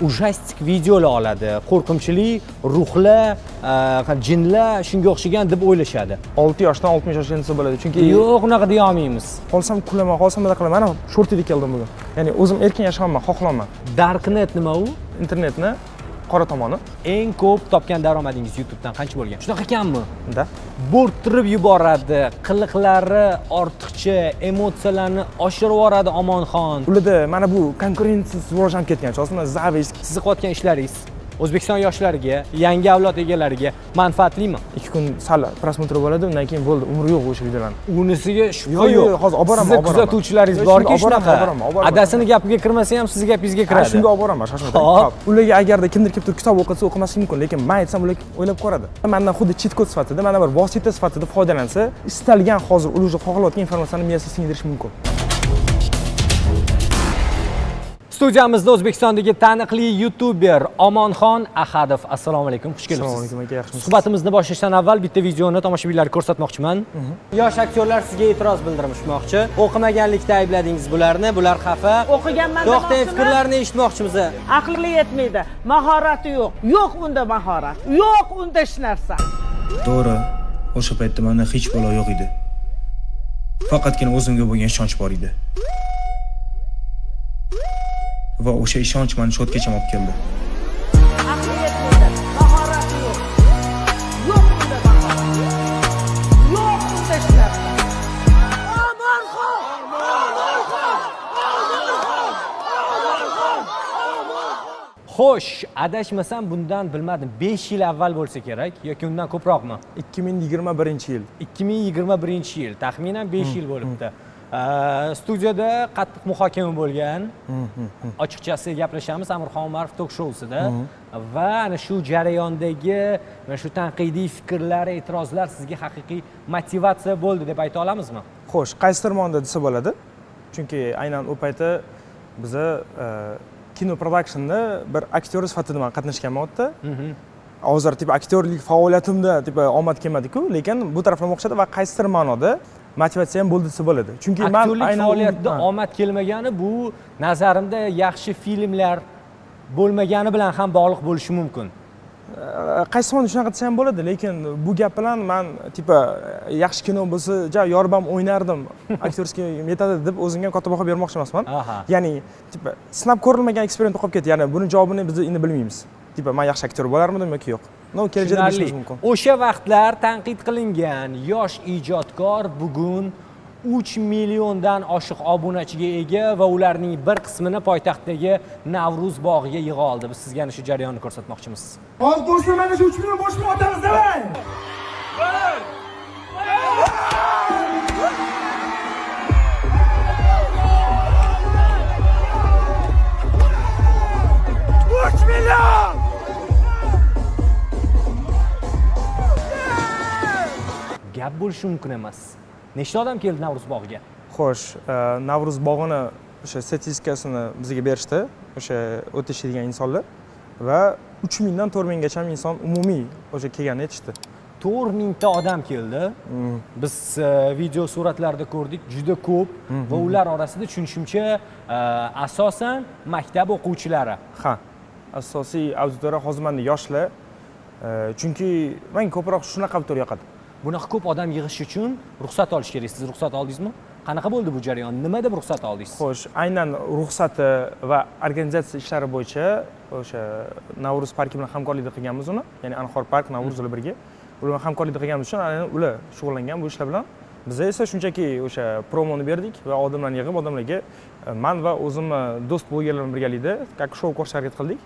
ujastik videolar oladi. Qo'rqinchli ruhlar, jinlar shunga o'xshagan deb o'ylashadi. 6 yoshdan 60 yoshgacha desa bo'ladi. Chunki Yo'q, unaqa deya olmaymiz. qolsam kulaman, qolsam bunaqa qilaman. Mana shortiga keldim bugun. Ya'ni o'zim erkin yashayman, xohlaman. Darknet nima u? Internetni qora tomoni. Eng ko'p topgan daromadingiz YouTube'dan qancha bo'lgan? Shunaqa ekanmi? Da. Bo'rttirib yuboradi, qiliqlari ortiqcha, emotsiyalarni oshirib yuboradi Omonxon. Ularda mana bu konkurensiya rivojlanib ketgan. Aslida zavis. Siz qilayotgan ishlaringiz O'zbekiston yoshlariga, yangi avlod egalariga manfaatlimi? 2 kun sal prosmotr bo'ladi, undan keyin bo'ldi, umri yo'q o'sha videolarni. Unisiga shubha Yo'q, yo'q. hozir olib boraman, Sizni kuzatuvchilaringiz borki shunaqa. Adasini gapiga kirmasa ham sizga gapingizga kiradi. Shunga olib boraman, shoshmang. Ularga agarda kimdir kelib turib kitob o'qitsa o'qimasligi mumkin, lekin men aytsam ular o'ylab ko'radi. Mendan xuddi cheat kod sifatida, mana bir vosita sifatida foydalansa, istalgan hozir ular xohlayotgan informatsiyani miyasiga singdirish mumkin. Studiyamizda O'zbekistondagi taniqli youtuber Omonxon Ahadov. Assalomu alaykum, xush kelibsiz. Assalomu alaykum aka, yaxshimisiz? Suhbatimizni boshlashdan avval bitta videoni tomoshabinlarga ko'rsatmoqchiman. Yosh aktyorlar sizga e'tiroz bildirmoqchi. O'qimaganlikda aybladingiz bularni, bular xafa. O'qiganman To'xtang, fikrlarni eshitmoqchimiz. Aqli yetmaydi, mahorati yo'q. Yo'q unda mahorat. Yo'q unda hech narsa. To'g'ri, o'sha paytda menda hech balo yo'q edi. Faqatgina o'zimga bo'lgan ishonch bor edi. Va o'sha ishonch meni shodgacha olib keldi. Aqli yetmaydi, mahorati yo'q. Yo'q unda mahorat. Yo'q unda hech narsa. Xo'sh, adashmasam bundan bilmadim 5 yil avval bo'lsa kerak yoki undan ko'proqmi? 2021-yil. 2021-yil, taxminan 5 yil bo'libdi. Studiyada qattiq muhokama bo'lgan. Ochiqchasi gaplashamiz Amirxon Umarov tok shousida va ana shu jarayondagi mana shu tanqidiy fikrlar, e'tirozlar sizga haqiqiy motivatsiya bo'ldi deb ayta olamizmi? Xo'sh, qaysi tomonda desa bo'ladi? Chunki aynan u paytda biza kino productionda bir aktyor sifatida men qatnashganman u yerda. Hozir aktyorlik faoliyatimda omad kelmadi-ku, lekin bu taraflama o'xshadi va qaysidir ma'noda motivatsiya ham bo'ldi desa bo'ladi. Chunki men aktyorlik faoliyatida omad kelmagani bu nazarimda yaxshi filmlar bo'lmagani bilan ham bog'liq bo'lishi mumkin. Qaysi tomonda shunaqa desa ham bo'ladi, lekin bu gap bilan men yaxshi kino bo'lsa, yorbam o'ynardim, aktyorskiy metodi deb o'zimga katta baho bermoqchi emasman. Ya'ni sinab ko'rilmagan eksperiment qolib ketdi. Ya'ni buni javobini biz endi bilmaymiz. Men yaxshi aktyor bo'larmidim yoki yo'q. Kelajakda bilishimiz mumkin. O'sha vaqtlar tanqid qilingan yosh ijodkor bugun 3 milliondan oshiq obunachiga ega va ularning bir qismini poytaxtdagi Navruz bog'iga yig'a oldi. Biz sizga ana shu jarayonni ko'rsatmoqchimiz. Hozir do'stlar, mana shu 3 million boshini otamiz, davay! 3 million! Gap bo'lishi mumkin emas. Nechta odam keldi Navruz bog'iga? Xo'sh, Navruz bog'ini o'sha statistikasini bizga berishdi, o'sha o'tishadigan insonlar va 3 mingdan 4 minggacha inson umumiy o'sha kelganini aytishdi. 4 mingta odam keldi. Biz video suratlarda ko'rdik, juda ko'p va ular orasida tushunishimcha asosan maktab o'quvchilari. Ha, asosiy auditoriya hozir menda yoshlar. Chunki menga ko'proq shunaqa auditoriya yoqadi. Bunaqa ko'p odam yig'ish uchun ruxsat olish kerak. Siz ruxsat oldingizmi? Qanaqa bo'ldi bu jarayon? Nima deb ruxsat oldingiz? Xo'sh, aynan ruxsati va organizatsiya ishlari bo'yicha o'sha Navruz parki bilan hamkorlikda qilganmiz uni. Ya'ni Anhor park, Navruz ular birga. Ular bilan hamkorlikda qilganimiz uchun ular shug'ullangan bu ishlar bilan. Biz esa shunchaki o'sha promoni berdik va odamlarni yig'ib, odamlarga men va o'zimni do'st bo'lganlar bilan birgalikda как shou ko'rishga harakat qildik.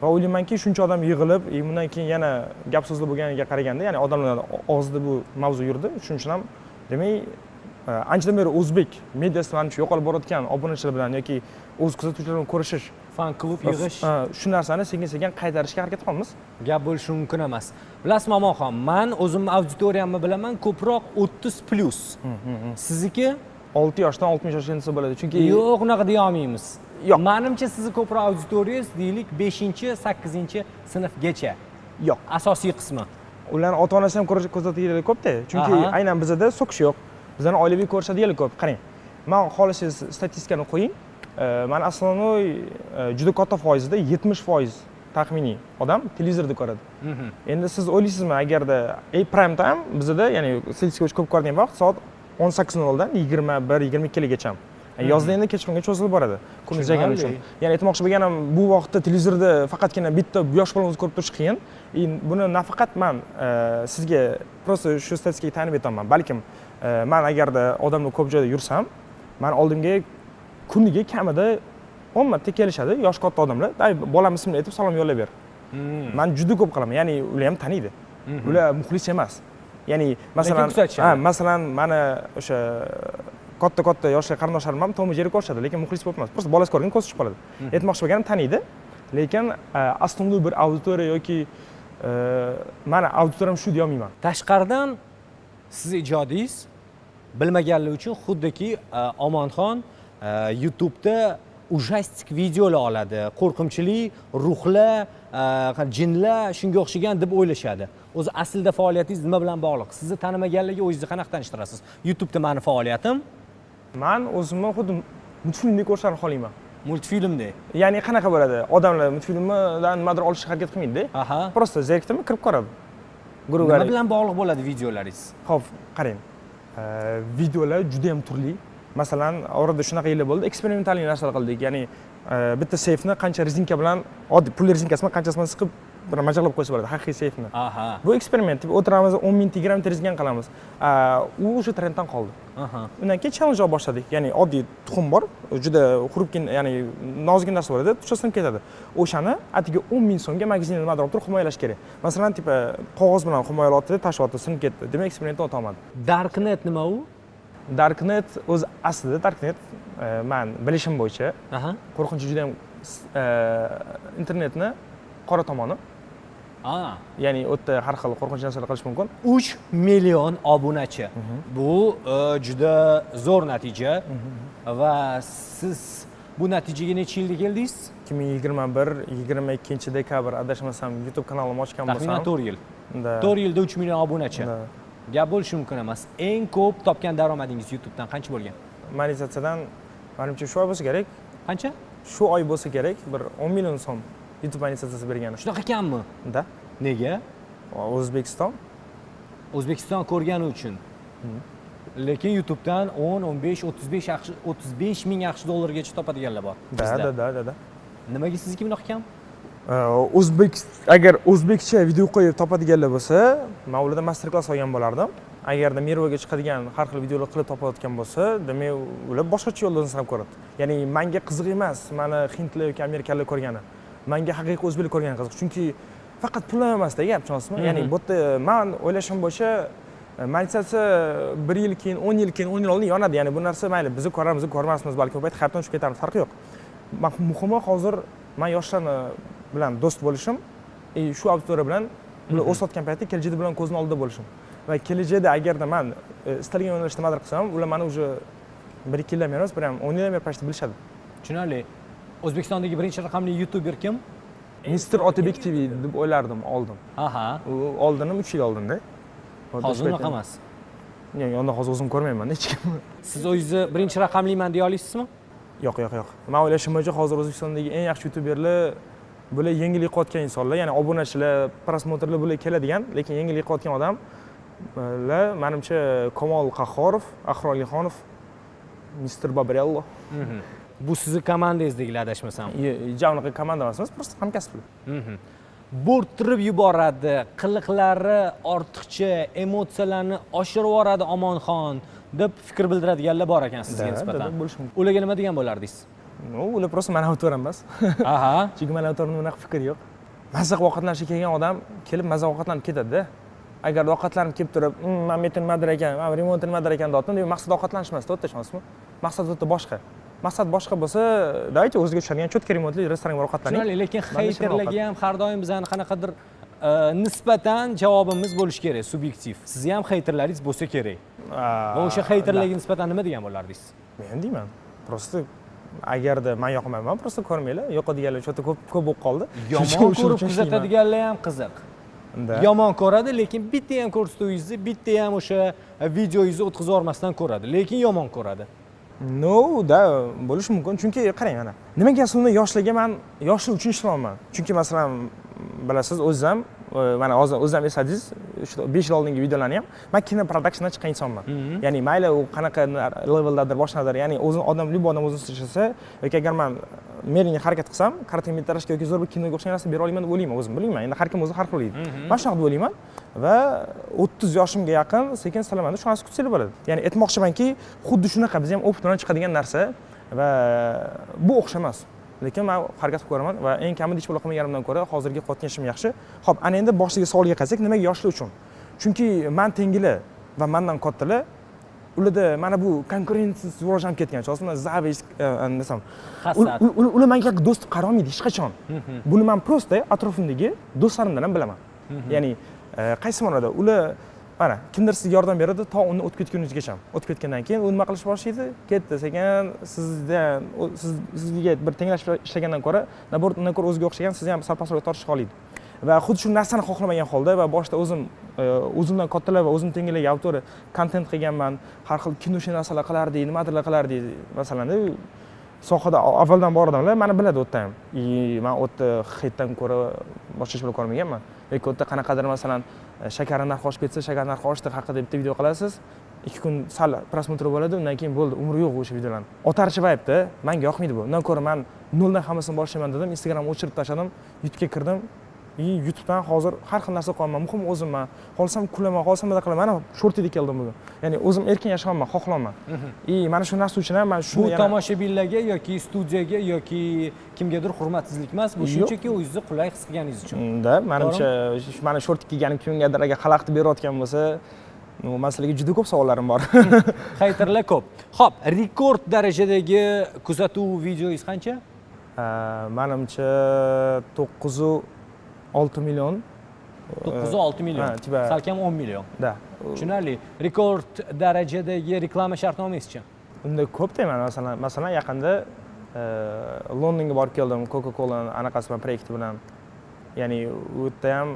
Va o'ylaymanki, shuncha odam yig'ilib, bundan keyin yana gap so'zlar bo'lganiga qaraganda, ya'ni odamlar og'zida bu mavzu yurdi. Shuning uchun ham demak, anchadan beri o'zbek mediasida mana shu yo'qolib borayotgan obunachilar bilan yoki o'z kuzatuvchilar bilan ko'rishish, fan klub yig'ish, shu narsani sekin-sekin qaytarishga harakat qilamiz. Gap bo'lishi mumkin emas. Bilasizmi Omonxon, men o'zimni auditoriyamni bilaman, ko'proq 30+. Sizniki 6 yoshdan 60 yoshgacha desa bo'ladi. Chunki yo'q, unaqa deya olmaymiz. Yo'q. Menimcha sizni ko'proq auditoriyangiz deylik 5-8-sinfgacha. Yo'q, asosiy qismi. Ularning ota-onasi ham ko'rsatadiganlar ko'p-da. Chunki aynan bizda so'kish yo'q. Bizlarning oilaviy ko'rishadiganlar ko'p. Qarang. Men xohlasangiz statistikani qo'ying. mana основной juda katta foizda 70% taxminiy odam televizorda ko'radi. Endi siz o'ylaysizmi, agarda prime time bizda, ya'ni selskich ko'p ko'radigan vaqt soat 18:00 dan 21-22 gacha. Yozda endi kechqurunga cho'zilib boradi. Kun uzagani uchun. Ya'ni aytmoqchi bo'lganim, bu vaqtda televizorda faqatgina bitta yosh bolamizni ko'rib turish qiyin. Buni nafaqat men sizga просто shu statistikaga tanib aytaman. Balkim men agarda odamlar ko'p joyda yursam, men oldimga kuniga kamida 10 marta kelishadi yosh katta odamlar. Bolam ismini aytib salom yo'llab ber. Men juda ko'p qilaman. Ya'ni ular ham taniydi. Ular muxlis emas. Ya'ni masalan mana o'sha katta yoshli qarindoshlarim ham Tom Jerri ko'rishadi, lekin muxlis bo'lib emas. Просто bolasi ko'rgan ko'z tushib qoladi. Aytmoqchi bo'lganim taniydi, lekin основной bir auditoriya yoki mana auditoriyam shu deya olmayman. Tashqaridan siz ijodingiz bilmaganlar uchun xuddiki Omonxon YouTube'da ujastik videolar oladi. Qo'rqinchli ruhlar, jinlar shunga o'xshagan deb o'ylashadi. O'zi aslida faoliyatingiz nima bilan bog'liq? Sizni tanimaganlarga o'zingizni qanaqa tanishtirasiz? YouTube'da meni faoliyatim men o'zimni xuddi multfilmdek ko'rishni xohlayman. Multfilmdek. Ya'ni qanaqa bo'ladi? Odamlar multfilmdan nimadir olishga harakat qilmaydi-da. Просто zerikdimi, kirib ko'radi. Nima bilan bog'liq bo'ladi videolaringiz? Xo'p, qarang. Videolar juda ham turli. Masalan, orada shunaqa yillar bo'ldi, eksperimental narsalar qildik. Ya'ni bitta seyfni qancha rezinka bilan, oddiy pul rezinkasini qanchasini siqib bir majaqlab qo'ysa bo'ladi, haqiqiy seyfni. Bu eksperiment. O'tiramiz, 10 ming gram rezgan qilamiz. U o'sha trenddan qoldi. Undan keyin challenge olib boshladik. Ya'ni oddiy tuxum bor, juda xurupkin, ya'ni nozik narsa bo'ladi, tushsa sinib ketadi. O'shani atiga 10 ming so'mga magazinda nimadir turib himoyalash kerak. Masalan, tipa qog'oz bilan himoyalatdi, tashlatdi, sinib ketdi. Demak, eksperimentni o'ta olmadi. Darknet nima u? Darknet o'zi aslida Darknet men bilishim bo'yicha qo'rqinchi juda ham internetni qora tomoni. Ya'ni u yerda har xil qo'rqinchli narsalar qilish mumkin. 3 million obunachi. Bu juda zo'r natija va siz bu natijaga necha yilda keldingiz? 2021-22 adashmasam YouTube kanalini ochgan bo'lsam. Taxminan 4 yil. 4 yilda 3 million obunachi. Gap bo'lishi mumkin emas. Eng ko'p topgan daromadingiz YouTube'dan qancha bo'lgan? Monetizatsiyadan menimcha shu oy bo'lsa kerak. Qancha? Shu oy bo'lsa kerak, bir 10 million so'm YouTube monetizatsiyasi bergan. Shunaqa kammi? Da. Nega? O'zbekiston. O'zbekiston ko'rgani uchun. Lekin YouTube'dan 10, 15, 35 ming yaxshi dollargacha topadiganlar bor. Da. Nimaga sizniki bunaqa kam? Agar o'zbekcha video qo'yib topadiganlar bo'lsa, men ularda master klass olgan bo'lardim. Agarda Mervaga chiqadigan har xil videolar qilib topayotgan bo'lsa, demak, ular boshqacha yo'ldan sinab ko'radi. Ya'ni menga qiziq emas, meni hindlar yoki amerikaliklar ko'rgani. Menga haqiqiy o'zbeklar ko'rgani qiziq. Chunki faqat pul emas-da gap, tushunasizmi? Ya'ni bu yerda men o'ylashim bo'yicha monetizatsiya 1 yil keyin, 10 yil keyin, 10 yil oldin yonadi. Ya'ni bu narsa mayli, biz ko'ramiz, ko'rmasmiz, balki bu payt hayotdan tushib ketamiz, farqi yo'q. Muhimi hozir men yoshlarni bilan do'st bo'lishim, shu auditoriya bilan ular o'sayotgan paytda kelajagi bilan ko'zning oldida bo'lishim. Va kelajakda agarda men istalgan yo'nalishda nimadir qilsam, ular meni уже 1-2 yildan emas, bir ham 10 yildan beri pashta bilishadi. Tushunarli. O'zbekistondagi birinchi raqamli YouTuber kim? Mr. Otabek TV deb o'ylardim oldin. U oldinim 3 yil oldinda. Hozir unaqa emas. Yo'q, unda hozir o'zim ko'rmayman hech kim. Siz o'zingizni birinchi raqamliman deya olasizmi? Yo'q. Men o'ylashim bo'yicha hozir O'zbekistondagi eng yaxshi YouTuberlar bular yengil yiqayotgan insonlar, ya'ni obunachilar, prosmotrlar bular keladigan, lekin yengil yiqayotgan odamlar menimcha Kamol Qahhorov, Ahror Alixonov, Mr. Babrello. Bu sizni komandangizdaglar adashmasam. Ja, unaqa komanda emasmiz, просто hamkasblar. Bo'rttirib yuboradi, qiliqlari ortiqcha, emotsiyalarni oshirib yuboradi Omonxon deb fikr bildiradiganlar bor ekan sizga nisbatan. Ularga nima degan bo'lardingiz? Ular просто meni avtoram emas. Chunki meni avtorimda unaqa fikr yo'q. Mazza ovqatlanishga kelgan odam kelib mazza ovqatlanib ketadi-da. Agar ovqatlanib kelib turib, men metin nimadir ekan, men remont nimadir ekan dotdim, demak maqsad ovqatlanish emas, to'g'ri tushunasizmi? Maqsad o'ta boshqa. Maqsad boshqa bo'lsa, daychi o'ziga tushadigan cho'tka remontli restoranga borib ovqatlaning. Tushunarli, lekin xeyterlarga ham har doim bizani qanaqadir nisbatan javobimiz bo'lishi kerak, subyektiv. Sizni ham xeyterlaringiz bo'lsa kerak. Va o'sha xeyterlarga nisbatan nima degan bo'lardingiz? Men deyman, просто agarda men yoqmayman, просто ko'rmanglar, yoqadiganlar o'ta ko'p bo'lib qoldi. Yomon ko'rib kuzatadiganlar ham qiziq. Yomon ko'radi, lekin bitta ham ko'rsatuvingizni, bitta ham o'sha videoyingizni o'tkazib yormasdan ko'radi, lekin yomon ko'radi. da bo'lishi mumkin. Chunki qarang mana. Nimaga aslida yoshlarga men yoshlar uchun ishlayapman. Chunki masalan bilasiz o'zim mana hozir o'zim esadingiz, 5 yil oldingi videolarni ham men kino produksiyondan chiqqan insonman. Ya'ni mayli u qanaqa leveldadir, boshqadir, ya'ni o'zini odam o'zini ishlasa yoki agar men meringa harakat qilsam, korotkmetrajga yoki zo'r bir kinoga o'xshagan narsa bera olaman deb o'ylayman o'zim, bilmayman. Endi har kim o'zi har xil o'ylaydi. Men shunaqa deb o'ylayman va 30 yoshimga yaqin sekin salaman shu narsa kutsak bo'ladi. Ya'ni aytmoqchimanki, xuddi shunaqa biz ham opit bilan chiqadigan narsa va bu o'xshamas. Lekin men harakat qilib ko'raman va eng kamida hech bo'la qilmaganimdan ko'ra hozirgi qilayotgan ishim yaxshi. Xo'p, ana endi boshiga savolga qarasak, nimaga yoshlar uchun? Chunki men tengilar va mendan kattalar ularda mana bu konkurensiya rivojlanib ketgan. Aslida zavist desam, ular menga do'st qara olmaydi hech qachon. Buni men prosta atrofimdagi do'stlarimdan ham bilaman. Ya'ni qaysi ma'noda ular mana kimdir sizga yordam beradi, to uni o'tib ketguningizgacha. O'tib ketgandan keyin u nima qilish boshlaydi? Ketdi, sekin sizga bir tenglashib ishlagandan ko'ra, naborot undan ko'ra o'ziga o'xshagan sizni ham sal pastroq tortishga qolaydi. Va xuddi shu narsani xohlamagan holda va boshida o'zimdan kattalar va o'zim tengilarga avtor kontent qilganman, har xil kinoshi narsalar qilardi, nimadirlar qilardi, masalan, sohada avvaldan bor odamlar meni biladi o'tda ham. Men o'tda xitdan ko'ra boshqa ish qilib ko'rmaganman. Yoki o'tda qanaqadir masalan shakar narxi oshib ketsa, shakar narxi oshdi haqida bitta video qilasiz. 2 kun sal prosmotr bo'ladi, undan keyin bo'ldi, umri yo'q o'sha videolarning. Otarchi vibda menga yoqmaydi bu. Undan ko'ra men noldan hammasini boshlayman dedim, Instagramni o'chirib tashladim, YouTube'ga kirdim. YouTube'dan hozir har xil narsa qilaman. Muhim o'zimman. Xohlasam kulaman, xohlasam nima qilaman. Mana shortiga keldim bugun. Ya'ni o'zim erkin yashayapman, xohlamayman. Mana shu narsa uchun ham men shuni bu tomoshabinlarga yoki studiyaga yoki kimgadir hurmatsizlik emas, bu shunchaki o'zingizni qulay his qilganingiz uchun. Menimcha mana short kiyganim kimgadir agar xalaqit berayotgan bo'lsa, bu masalaga juda ko'p savollarim bor. Xaytrlar ko'p. Xo'p, rekord darajadagi kuzatuv videoingiz qancha? Menimcha 9.6 million. 9.6 million. Salkam 10 million. Da. Tushunarli. Rekord darajadagi reklama shartnomangizchi? Unda ko'p deyman. Masalan, yaqinda Londonga borib keldim, Coca-Cola anaqasi bilan proyekti bilan. Ya'ni u yerda ham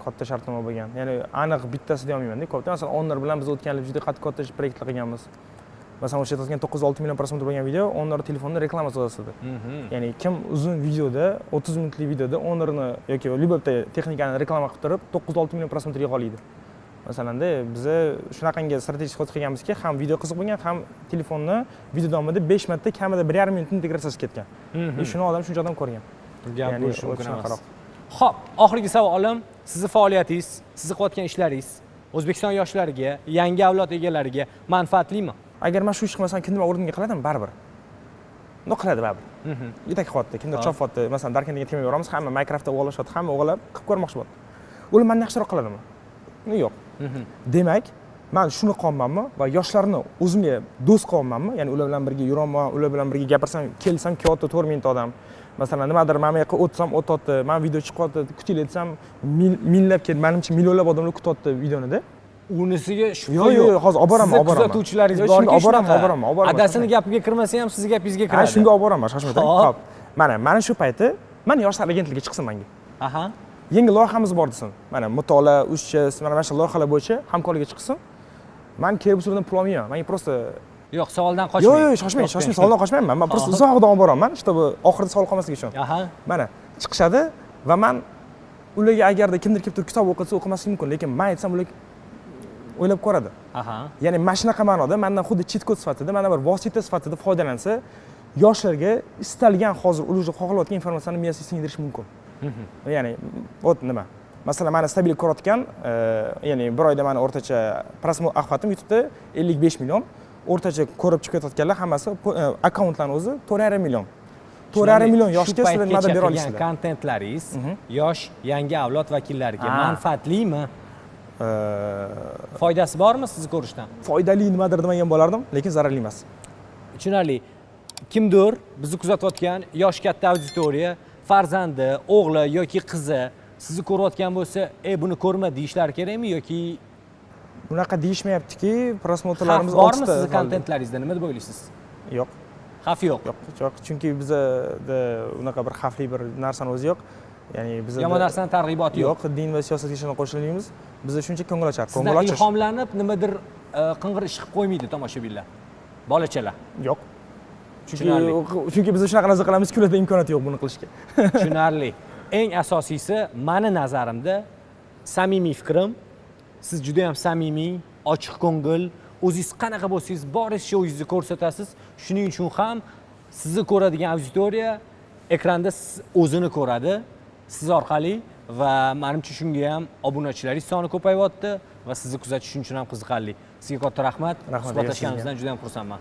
katta shartnoma bo'lgan. Ya'ni aniq bittasi deya olmayman-da, ko'pda. Masalan, Honor bilan biz o'tganlik juda katta proyektlar qilganmiz. Masalan, o'sha aytgan 9.6 million prosmotr bo'lgan video Honor telefonida reklamasi o'tadi. Ya'ni kim uzun videoda, 30 minutlik videoda Honorni yoki Lyubovda texnikani reklama qilib turib 9.6 million prosmotr yig'oliydi. Masalanda biz shunaqangi strategik xod qilganmizki, ham video qiziq bo'lgan, ham telefonni video davomida 5 marta kamida 1.5 minutni integratsiyasi ketgan. Shuni odam shuncha odam ko'rgan. Gap bo'lishi mumkin emas. Xo'p, oxirgi savolim, sizning faoliyatingiz, siz qilayotgan ishlaringiz O'zbekiston yoshlariga, yangi avlod egalariga manfaatlimi? Agar men shu ish qilmasam, kimdir o'rniga qiladimi baribir. Nima qiladi baribir. Yetak qilyapti, kimdir chopyapti. Masalan, Darkan degan temaga boramiz, hamma Minecraftda o'g'irlashyapti, hamma o'g'irlab qilib ko'rmoqchi bo'ladi. Ular mendan yaxshiroq qiladimi? Yo'q. Demak, men shuni qilyapmanmi va yoshlarni o'zimga do'st qilyapmanmi? Ya'ni ular bilan birga yuraman, ular bilan birga gapirsam, kelsam, kyoto 4 mingta odam. Masalan, nimadir men bu yoqqa o'tsam, o'tyapti, men video chiqyapti, kutinglar desam, minglab kelib, menimcha millionlab odamlar kutyapti videoni-da. Unisiga shubha yo'q. Yo'q, hozir olib boraman. Kuzatuvchilaringiz borki, olib boraman. Adasini gapiga kirmasa ham sizning gapingizga kiradi. Shunga olib boraman, shoshmang. Xo'p. Mana shu payti men yoshlar agentligiga chiqsin menga. Aha. Yangi loyihamiz bor desin. Mana mutolaa, ushchiz, mana shu loyihalar bo'yicha hamkorlikka chiqsin. Men kelib usuldan pul olmayman. Men prosta yo'q, savoldan qochmang. Yo'q, shoshmang, savoldan qochmayman. Men prosta uzoqdan olib boraman, чтобы oxirida savol qolmasligi uchun. Aha. Mana chiqishadi va men ularga agarda kimdir kelib turib kitob o'qitsa o'qimasligi mumkin, lekin men aytsam ular o'ylab ko'radi. Aha. Ya'ni mana shunaqa ma'noda mendan xuddi cheat kod sifatida, mana bir vosita sifatida foydalansa, yoshlarga istalgan hozir ular xohlayotgan informatsiyani miyasiga singdirish mumkin. Ya'ni nima? Masalan, meni stabil ko'rayotgan, ya'ni bir oyda meni o'rtacha prosmot ahvatim YouTube'da 55 million, o'rtacha ko'rib chiqayotganlar hammasi akkauntlarning o'zi 4.5 million. 4.5 million yoshga sizlar nima bera olasizlar? Kontentlaringiz yosh yangi avlod vakillariga manfaatlimi? Foydasi bormi sizni ko'rishdan? Foydali nimadir demagan bo'lardim, lekin zararli emas. Tushunarli. Kimdir bizni kuzatayotgan yosh katta auditoriya, farzandi, o'g'li yoki qizi sizni ko'rayotgan bo'lsa, buni ko'rma deyishlari kerakmi yoki bunaqa deyishmayaptiki, prosmotrlarimiz bormi sizning kontentlaringizda? Nima deb o'ylaysiz? Yo'q. Xavf yo'q. Yo'q, chunki bizda unaqa bir xavfli bir narsani o'zi yo'q. Ya'ni bizda yomon narsaning targ'iboti yo'q. Din va siyosatga ishonib qo'shilmaymiz. Bizda shuncha ko'ngilochar, ko'ngilochish. Ilhomlanib nimadir qing'ir ish qilib qo'ymaydi tomoshabinlar. bolachalar. Yo'q. Tushunarli. Chunki biz shunaqa narsa qilamiz, kunlarda imkoniyati yo'q buni qilishga. Tushunarli. Eng asosiysi mani nazarimda samimiy fikrim, siz juda ham samimiy, ochiq ko'ngil, o'zingiz qanaqa bo'lsangiz, boringizcha o'zingizni ko'rsatasiz. Shuning uchun ham sizni ko'radigan auditoriya ekranda o'zini ko'radi siz orqali va menimcha shunga ham obunachilaringiz soni ko'payyapti va sizni kuzatish uchun ham qiziqarli. Sizga katta rahmat. Rahmat, Suhbatlashganimizdan juda ham xursandman.